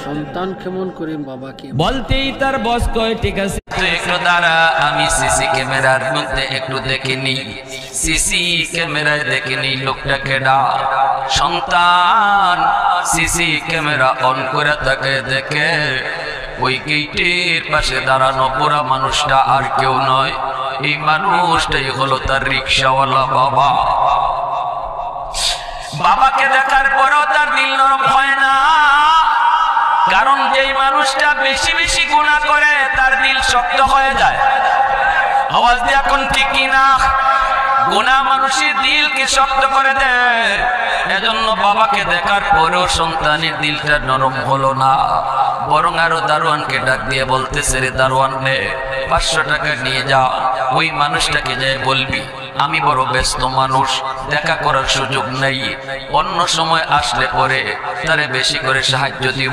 সন্তান কেমন করে বাবাকে বলতেই তার বস কয় ঠিক আছে একটু দাঁড়া, আমি সিসি ক্যামেরার মধ্যে একটু দেখিনি, সিসি ক্যামেরায় দেখিনি লোকটা কেডা। সন্তান সিসি ক্যামেরা অন করে তাকে দেখে ওই গেটের পাশে দাঁড়ানো পুরা মানুষটা আর কেউ নয়, এই মানুষটাই হলো তার রিক্সাওয়ালা বাবা। বাবাকে দেখার পরও তার দিল নরম হয় না, কারণ যেই মানুষটা বেশি বেশি গুনাহ করে তার দিল শক্ত হয়ে যায়। আওয়াজ দিয়ে এখন ঠিক কিনা? গুনাহ মানুষের দিলকে শক্ত করে দেয়। এজন্য বাবাকে দেখার পরেও সন্তানের দিলটা নরম হলো না, বরং আরো দারোয়ানকে ডাক দিয়ে বলতেছে, রে দারোয়ান নে 500 টাকা নিয়ে যা, ওই মানুষটাকে যাই বলবি আমি বড় ব্যস্ত মানুষ, দেখা করার সুযোগ নেই, অন্য সময় আসলে পরে তারে বেশি করে সাহায্য দিব।